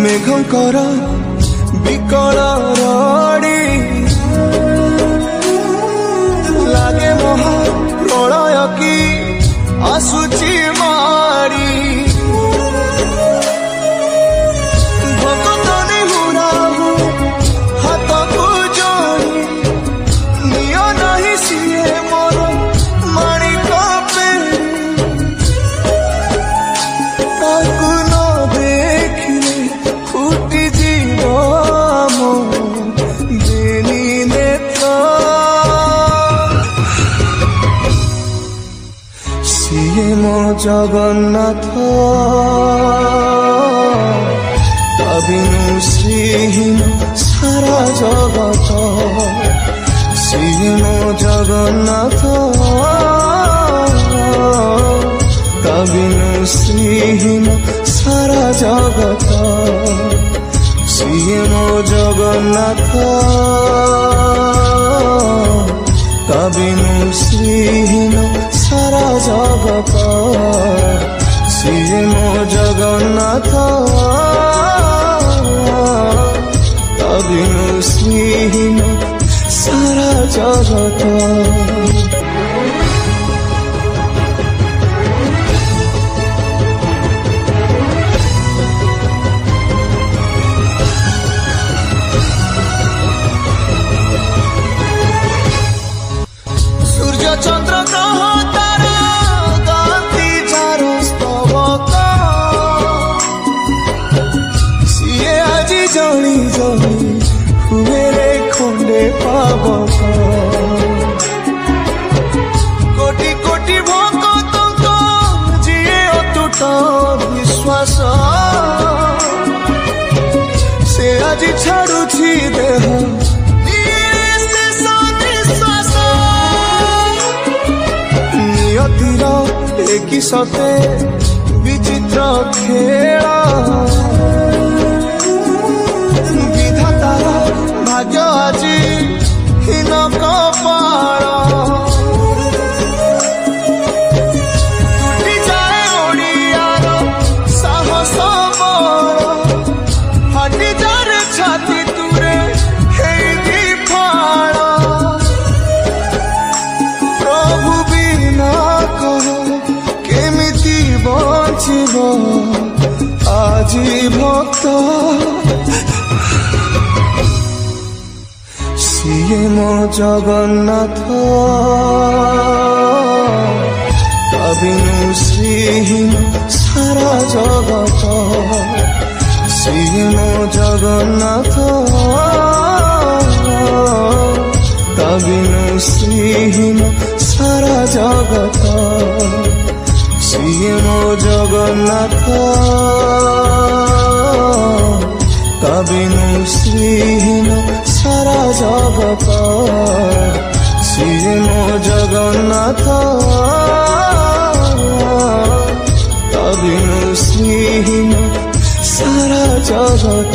मेघंकर विकल रड़ी लागे महा प्रलय की आसुची मारी भक्तनी हुराहु हाथ को जोड़ी नियो नहीं सिए मोर माणिक पेड़ी ताकू न देखिले फुटी जीव मो बेनी नेत्र सिए मो जगन्नाथ बिनु श्रीहीन सारा जगत सिए मो जगन्नाथ बिनु श्रीहीन सारा जगत सिए मो जगन्नाथ बिनु श्रीहीन सारा जगत सिए मो जगन्नाथ बिनु श्रीहीन सारा जगत। सूर्य चंद्र ग्रह तारा गाती चारो स्तवक सिए आज जली जली हुए रे खंडे पावक कोटि कोटि भक्त जिए अतुट विश्वास से आज छाड़ुछि देह कि सते विचित्र खेल विधातार भाग्य আজি हীन कपाल टूटी जाए ओडियार साहस बल फाटी जाए छाती तुरे हेई फाड़ प्रभु बिना कह बचिब আজি भक्त सिए मो जगन्नाथ बिनु श्रीहीन सारा जगत सिए मो जगन्नाथ बिनु श्रीहीन सारा जगत सिए मो जगन्नाथ बिनु श्रीहीन सारा जगत सिए मो जगन्नाथ बिनु श्रीहीन सारा जगत।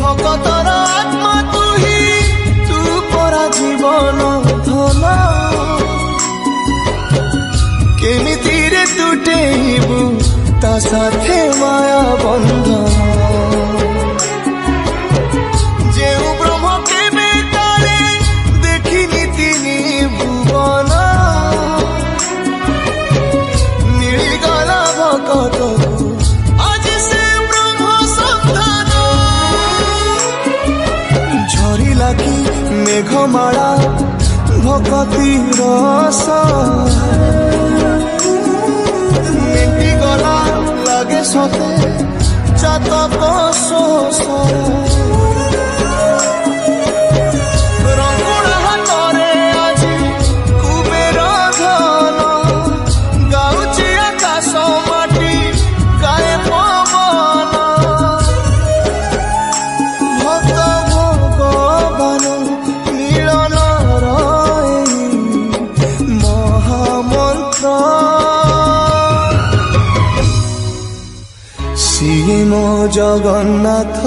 भगतर आत्मा तू ही तू परा जीवन धन केमिति रे तुटेबु ता साथे माया बंधन जेउ ब्रह्म केबे तारे देखिनि तिनि भुवन मिलिगला भगतकु मेघमाला भगती रस मेटी गला लगे सते चातक शोष रंगुणा हाथरे আজি कुबेर धन गाउछि आकाश माटी गाए पवन भक्त भगवान ସିଏ ମୋ ଜଗନ୍ନାଥ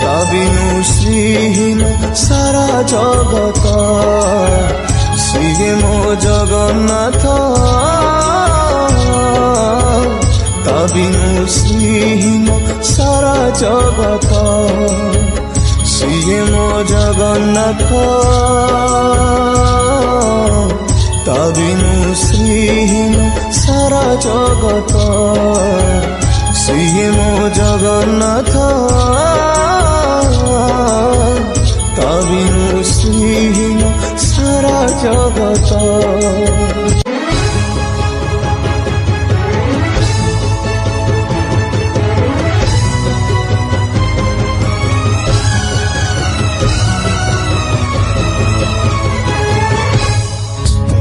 ତା ବିନୁ ଶ୍ରୀହୀନ ସାରା ଜଗତ ସିଏ ମୋ ଜଗନ୍ନାଥ ତା ବିନୁ ଶ୍ରୀହୀନ ସାରା ଜଗତ ସିଏ ମୋ ଜଗନ୍ନାଥ ତା ବିନୁ ଶ୍ରୀହୀନ ସାରା ଜଗତ ସିଏ ମୋ ଜଗନ୍ନାଥ ତା ବିନୁ ଶ୍ରୀହୀନ ସାରା ଜଗତ।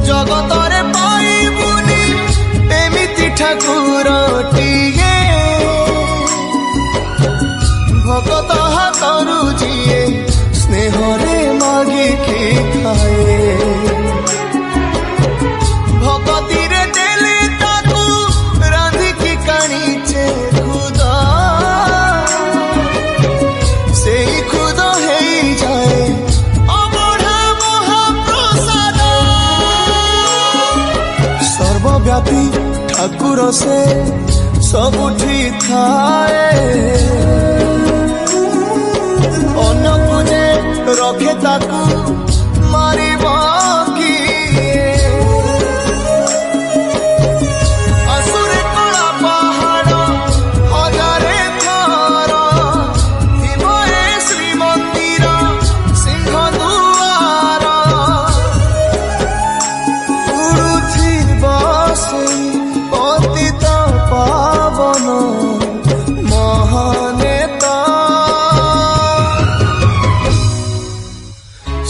ଜଗତରେ ପାଇବୁନି ଏମିତି ଠାକୁରଟିଏ ଭଗତ ହାତରୁ ଯିଏ ସ୍ନେହରେ ମାଗିକି ଖାଏ ଭଗତିରେ ଦେଲେ ତାକୁ ରାନ୍ଧିକି କାଣିଛେ ଖୁଦ ସେଇ ଖୁଦ ହେଇଯାଏ ସର୍ବବ୍ୟାପୀ ଠାକୁର ସେ ସବୁଠି ଥାଏ ଅନ୍ୟକୁ ଯେ ରଖେ ତାକୁ ମାରିବ କିଏ ଆସୁରେ କଳା ପାହାଡ଼ ହଜାରେ ଥର ଥିବ ଏ ଶ୍ରୀମନ୍ଦିର ସିଂହ ଦୁଆର ଉଡୁଥିବ ସେଇ ପତିତ ପାବନ ମହାନେତା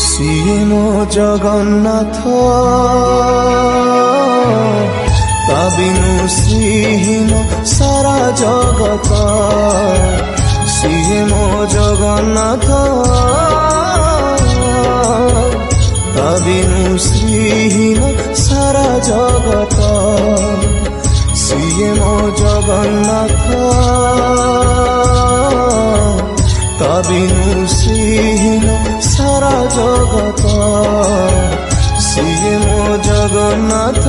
ସିଏ ମୋ ଜଗନ୍ନାଥ ତା ବିନୁ ଶ୍ରୀହୀନ ସାରା ଜଗତ ସିଏ ମୋ ଜଗନ୍ନାଥ ତା ବିନୁ ଶ୍ରୀହୀନ ସାରା ଜଗତ ସିଏ ମୋ ଜଗନ୍ନାଥ ତା ବିନୁ ଶ୍ରୀହୀନ ସାରା ଜଗତ ସିଏ ମୋ ଜଗନ୍ନାଥ।